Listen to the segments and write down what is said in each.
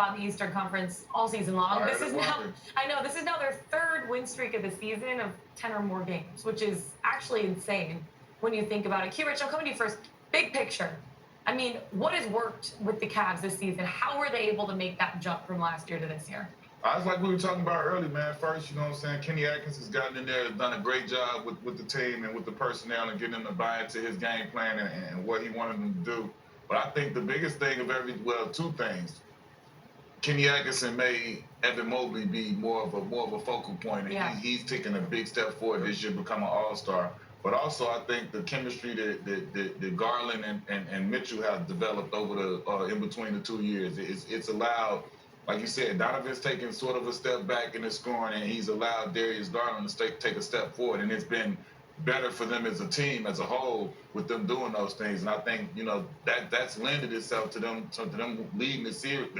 spot in the Eastern Conference all season long. Right, This is now, I know, this is now their third win streak of the season of 10 or more games, which is actually insane when you think about it. Q Rich, I'm coming to you first. Big picture. I mean, what has worked with the Cavs this season? How were they able to make that jump from last year to this year? It's like we were talking about earlier, man. First, you know what I'm saying, Kenny Atkins has gotten in there, done a great job with the team and with the personnel and getting them to buy into his game plan and what he wanted them to do. But I think the biggest thing of two things. Kenny Atkinson made Evan Mobley be more of a focal point, and Yeah. he's taken a big step forward this year, become an all-star. But also, I think the chemistry that Garland and Mitchell have developed over the in between the 2 years, it's allowed, like you said, Donovan's taken sort of a step back in his scoring, and he's allowed Darius Garland to take a step forward, and it's been better for them as a team as a whole with them doing those things. And I think, you know, that's lended itself to them leading the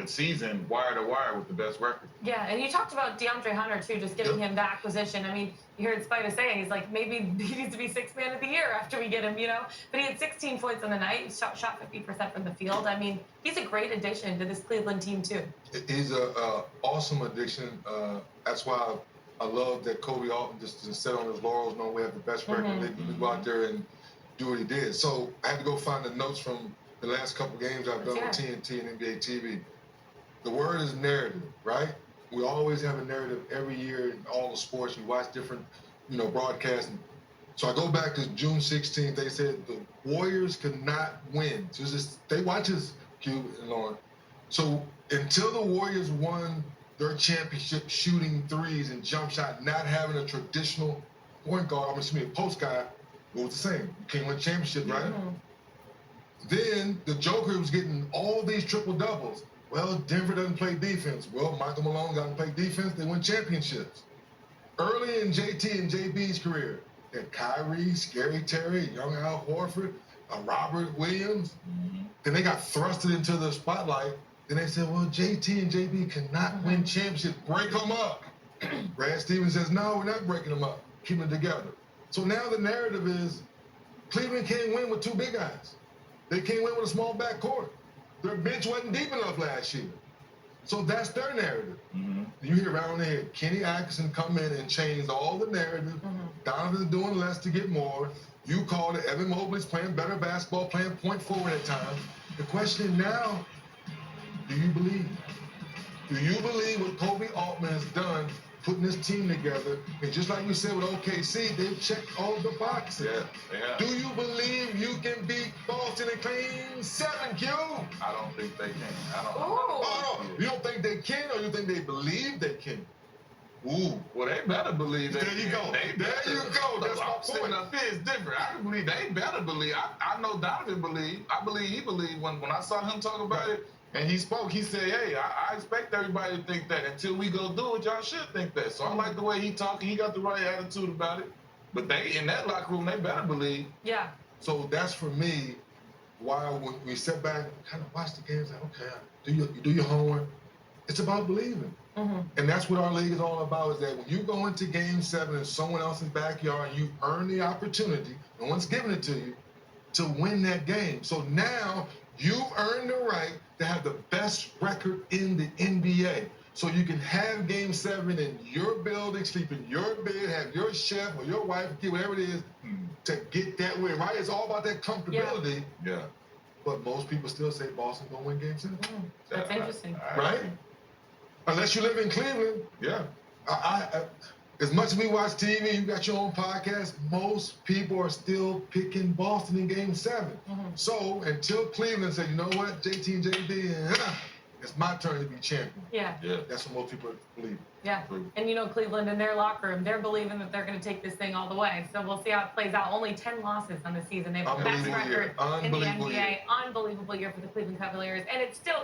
season wire to wire with the best record. Yeah, and you talked about DeAndre Hunter too, just getting him the acquisition. I mean, you heard Spida say he's like, maybe he needs to be sixth man of the year after we get him, you know. But he had 16 points on the night. He shot 50% from the field. I mean, he's a great addition to this Cleveland team too. He's a awesome addition. That's why I love that Kobe Altman just sat on his laurels, knowing we have the best record. Let him go out there and do what he did. So I had to go find the notes from the last couple games I've done with TNT and NBA TV. The word is narrative, right? We always have a narrative every year in all the sports. You watch different, broadcasts. So I go back to June 16th. They said the Warriors could not win. So they watch us, Q and Lauren. So until the Warriors won their championship shooting threes and jump shot, not having a traditional point guard, a post guy, it was the same. You can't win championships, right? Then the Joker was getting all these triple doubles. Well, Denver doesn't play defense. Well, Michael Malone doesn't play defense. They win championships. Early in JT and JB's career, they had Kyrie, Scary Terry, young Al Horford, Robert Williams. Then they got thrusted into the spotlight. Then they said, well, JT and JB cannot win championships. Break them up. Brad Stevens says, no, we're not breaking them up. Keep them together. So now the narrative is Cleveland can't win with two big guys. They can't win with a small backcourt. Their bench wasn't deep enough last year. So that's their narrative. You hit around the head. Kenny Atkinson come in and change all the narrative. Donovan's doing less to get more. You called it. Evan Mobley's playing better basketball, playing point forward at times. The question now, do you believe? Do you believe what Kobe Altman has done, putting this team together? And just like you said with OKC, they've checked all the boxes. Yeah. Do you believe you can beat Boston and claim 7, Q? I don't think they can. Oh, no. You don't think they can, or you think they believe they can? Ooh. Well, they better believe that. There you go. There you go. That's my point. Up here is different. I can believe they better believe. I know Donovan believed. I believe he believed when I saw him talk about it. And he spoke. He said, hey, I expect everybody to think that. Until we go do it, y'all should think that. So I like the way he talking. He got the right attitude about it. But they, in that locker room, they better believe. Yeah. So that's, for me, why when we sit back and kind of watch the games, like, okay, you do your homework. It's about believing. And that's what our league is all about, is that when you go into Game 7 in someone else's backyard and you earn the opportunity, no one's giving it to you, to win that game. So now you've earned the right to have the best record in the NBA. So you can have Game 7 in your building, sleep in your bed, have your chef or your wife, whatever it is, to get that win, right? It's all about that comfortability. Yeah. But most people still say Boston gonna win Game 7. That's interesting. Right? Unless you live in Cleveland. Yeah. I as much as we watch TV, you got your own podcast, most people are still picking Boston in Game 7. So until Cleveland say, you know what, JT and JB, it's my turn to be champion. Yeah. That's what most people believe. Yeah. And Cleveland in their locker room, they're believing that they're going to take this thing all the way. So we'll see how it plays out. Only 10 losses on the season. They have the best record in the NBA. Unbelievable year for the Cleveland Cavaliers. And it's still